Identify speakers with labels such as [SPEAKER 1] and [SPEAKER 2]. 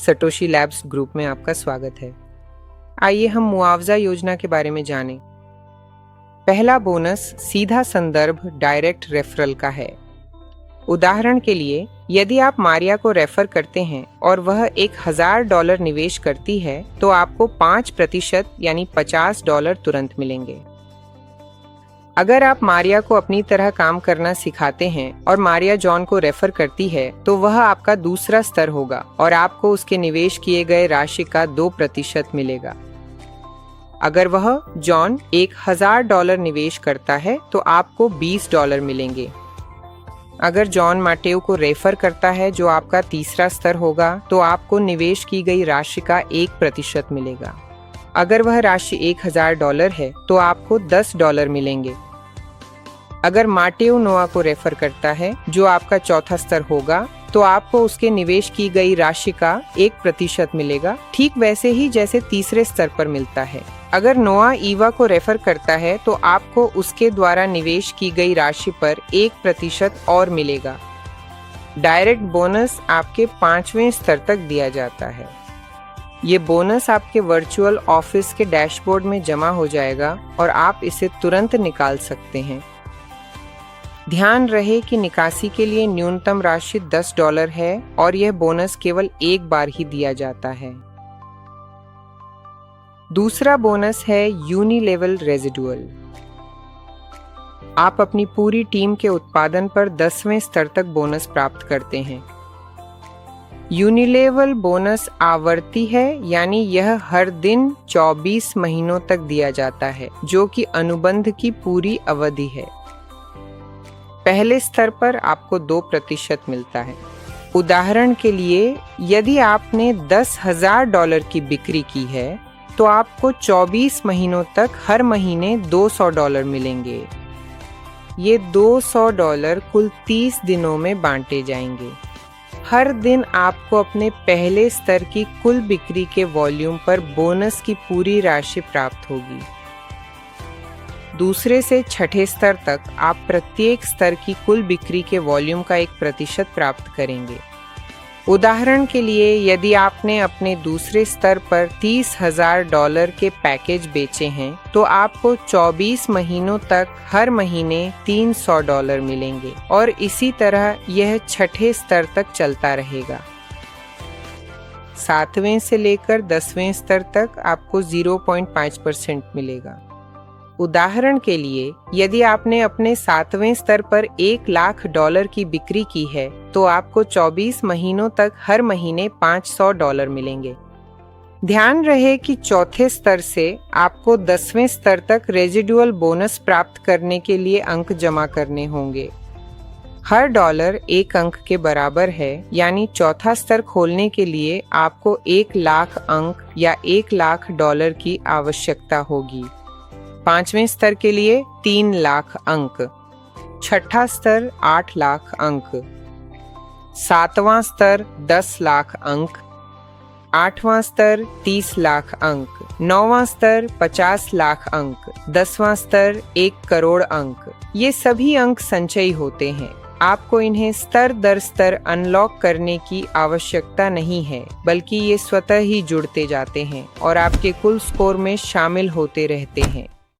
[SPEAKER 1] सटोशी labs group में आपका स्वागत है। आइए हम मुआवजा योजना के बारे में जानें। पहला बोनस सीधा संदर्भ डायरेक्ट रेफरल का है। उदाहरण के लिए, यदि आप मारिया को रेफर करते हैं और वह $1000 निवेश करती है तो आपको 5% यानी $50 तुरंत मिलेंगे। अगर आप मारिया को अपनी तरह काम करना सिखाते हैं और मारिया जॉन को रेफर करती है तो वह आपका दूसरा स्तर होगा और आपको उसके निवेश किए गए राशि का 2% मिलेगा। अगर वह जॉन $1000 निवेश करता है तो आपको $20 मिलेंगे। अगर जॉन माटेओ को रेफर करता है जो आपका तीसरा स्तर होगा तो आपको निवेश की गई राशि का 1% मिलेगा। अगर वह राशि $1000 है तो आपको $10 मिलेंगे। अगर माटेओ नोआ को रेफर करता है जो आपका चौथा स्तर होगा तो आपको उसके निवेश की गई राशि का 1% मिलेगा, ठीक वैसे ही जैसे तीसरे स्तर पर मिलता है। अगर नोआ ईवा को रेफर करता है तो आपको उसके द्वारा निवेश की गई राशि पर 1% और मिलेगा। डायरेक्ट बोनस आपके 5वें स्तर तक दिया जाता है। ये बोनस आपके वर्चुअल ऑफिस के डैशबोर्ड में जमा हो जाएगा और आप इसे तुरंत निकाल सकते हैं। ध्यान रहे कि निकासी के लिए न्यूनतम राशि $10 है और यह बोनस केवल एक बार ही दिया जाता है। दूसरा बोनस है यूनिलेवल रेजिडुअल। आप अपनी पूरी टीम के उत्पादन पर 10वें स्तर तक बोनस प्राप्त करते हैं। यूनिलेवल बोनस आवर्ती है, यानी यह हर दिन 24 महीनों तक दिया जाता है, जो कि अनुबंध की पूरी अवधि है। पहले स्तर पर आपको 2% मिलता है। उदाहरण के लिए, यदि आपने $10,000 की बिक्री की है तो आपको 24 महीनों तक हर महीने $200 मिलेंगे। ये $200 कुल 30 दिनों में बांटे जाएंगे। हर दिन आपको अपने पहले स्तर की कुल बिक्री के वॉल्यूम पर बोनस की पूरी राशि प्राप्त होगी। दूसरे से छठे स्तर तक आप प्रत्येक स्तर की कुल बिक्री के वॉल्यूम का 1% प्राप्त करेंगे। उदाहरण के लिए, यदि आपने अपने दूसरे स्तर पर $30,000 के पैकेज बेचे हैं तो आपको 24 महीनों तक हर महीने $300 मिलेंगे और इसी तरह यह छठे स्तर तक चलता रहेगा। 7वें से लेकर 10वें स्तर तक आपको 0.5% मिलेगा। उदाहरण के लिए, यदि आपने अपने 7वें स्तर पर $1,00,000 की बिक्री की है तो आपको 24 महीनों तक हर महीने $500 मिलेंगे। ध्यान रहे कि चौथे स्तर से आपको 10वें स्तर तक रेजिडुअल बोनस प्राप्त करने के लिए अंक जमा करने होंगे। हर डॉलर 1 अंक के बराबर है, यानी चौथा स्तर खोलने के लिए आपको 1,00,000 अंक या $1,00,000 की आवश्यकता होगी। 5वें स्तर के लिए 3,00,000 अंक, छठा स्तर 8,00,000 अंक, 7वां स्तर 10,00,000 अंक, 8वां स्तर 30,00,000 अंक, 9वां स्तर 50,00,000 अंक, 10वां स्तर 1 करोड़ अंक। ये सभी अंक संचयी होते हैं। आपको इन्हें स्तर दर स्तर अनलॉक करने की आवश्यकता नहीं है, बल्कि ये स्वतः ही जुड़ते जाते हैं और आपके कुल स्कोर में शामिल होते रहते हैं।